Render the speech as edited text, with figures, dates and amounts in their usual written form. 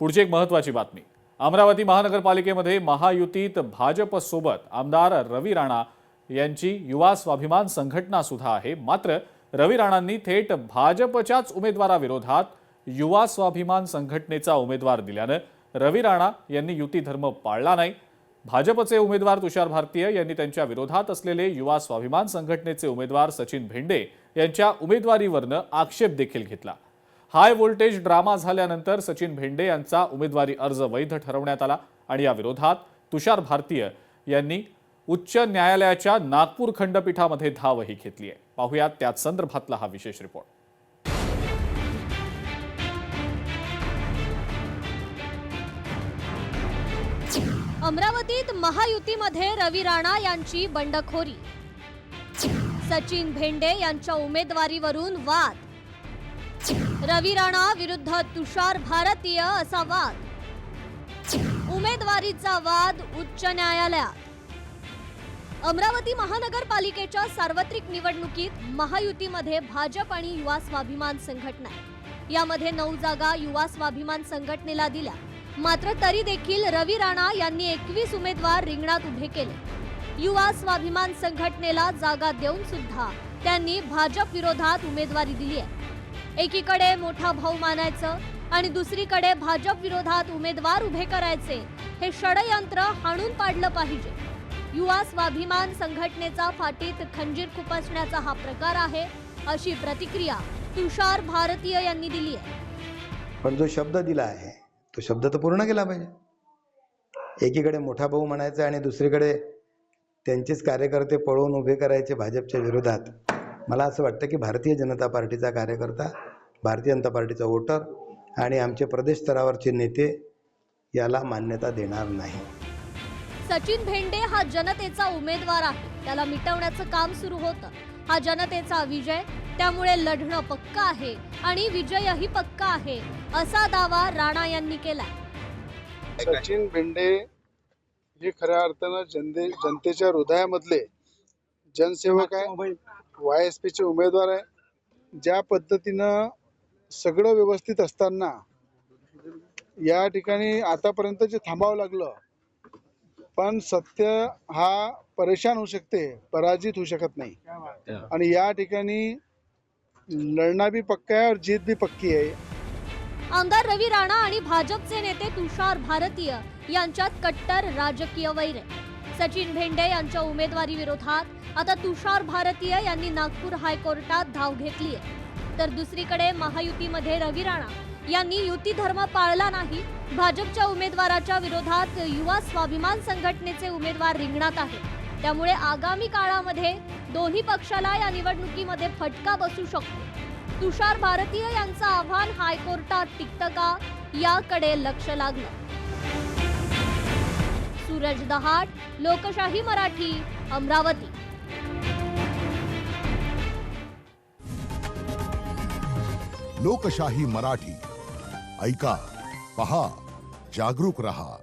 पुढची एक महत्त्वाची बातमी। अमरावती महानगरपालिकेमध्ये महायुतीत भाजपसोबत आमदार रवी राणा यांची युवा स्वाभिमान संघटना सुद्धा आहे। मात्र रवी राणांनी थेट भाजपच्याच उमेदवाराविरोधात युवा स्वाभिमान संघटनेचा उमेदवार दिल्याने रवी राणा यांनी युती धर्म पाळला नाही। भाजपचे उमेदवार तुषार भारतीय यांनी त्यांच्या विरोधात असलेले युवा स्वाभिमान संघटनेचे उमेदवार सचिन भेंडे यांच्या उमेदवारीवरनं आक्षेप देखील घेतला। हाय व्होल्टेज ड्रामा झाल्यानंतर सचिन भेंडे यांचा उमेदवारी अर्ज वैध ठरवण्यात आला आणि या विरोधात तुषार भारतीय यांनी उच्च न्यायालयाच्या नागपूर खंडपीठामध्ये धावही घेतली आहे। पाहूयात त्याच संदर्भातला हा विशेष रिपोर्ट। अमरावतीत महायुतीमध्ये रवी राणा यांची बंडखोरी, सचिन भेंडे यांच्या उमेदवारीवरून वाद, रवी राणा विरुद्ध तुषार भारतीय असा वाद, उमेदवारीचा वाद उच्च न्यायालयात। अमरावती महानगरपालिकेच्या सार्वत्रिक निवडणुकीत महायुतीमध्ये भाजप आणि युवा स्वाभिमान संघटना, यामध्ये 9 जागा युवा स्वाभिमान संघटनेला दिल्या। मात्र तरी देखील रवी राणा यांनी 21 उमेदवार रिंगणात उभे केले। युवा स्वाभिमान संघटनेला जागा देऊन सुद्धा त्यांनी भाजप विरोधात उमेदवारी दिली आहे। एकीकडे मोठा भाऊ मानायचं आणि दुसरीकडे भाजप विरोधात उमेदवार उभे करायचे, हे षडयंत्र हाणून पाडलं पाहिजे। युवा स्वाभिमान संघटनेचा फाटीत खंजीर खुपसण्याचा हा प्रकार आहे, अशी प्रतिक्रिया तुषार भारतीय यांनी दिली आहे। पण जो शब्द दिला आहे तो शब्द तर पूर्ण केला पाहिजे। एकीकडे मोठा भाऊ म्हणायचा आणि दुसरीकडे त्यांचेच कार्यकर्ते पळवून उभे करायचे भाजपच्या विरोधात। मला असं वाटतं की भारतीय जनता पार्टीचा कार्यकर्ता, भारतीय जनता पार्टीचा वोटर आणि आमचे प्रदेश स्तरावरचे नेते याला मान्यता देणार नाही। सचिन भेंडे हा जनतेचा उमेदवार आहे, त्याला मिटवण्याचं काम सुरू होतं। हा जनतेचा विजय, त्यामुळे लढणं पक्का आहे आणि विजयही पक्का आहे, असा दावा राणा यांनी केला। सचिन भेंडे हे खऱ्या अर्थानं जनतेच्या हृदयामधले जनसेवक आहे, YSP चे उमेदवार आहे। ज्या पद्धतीनं सगळं व्यवस्थित असताना या ठिकाणी आतापर्यंत जे थांबावं लागलं, पण सत्य हा परेशान होऊ शकते, पराजित होऊ शकत नाही। आणि या ठिकाणी लढना भी पक्का है और जीत भी पक्की आहे। आमदार रवी राणा आणि भाजपचे नेते तुषार भारतीय यांच्यात कट्टर राजकीय वैर आहे। सचिन भेंडे यांच्या उमेदवारी विरोधात आता तुषार भारतीय यांनी नागपूर हायकोर्टात धाव घेतली आहे। तर दुसरीकडे महायुतीमध्ये रवी राणा यांनी युती धर्म पाळला नाही। भाजपच्या उमेदवाराच्या विरोधात युवा स्वाभिमान संघटनेचे उमेदवार रिंगणात आहेत। त्यामुळे आगामी काळामध्ये दोन्ही पक्षाला या निवडणुकीमध्ये फटका बसू शकतो। तुषार भारतीय यांचं आव्हान हायकोर्टात टिकतं का, याकडे लक्ष लागलं। सूरज दहाट, लोकशाही मराठी, अमरावती। लोकशाही मराठी ऐका, पहा, जागरूक रहा।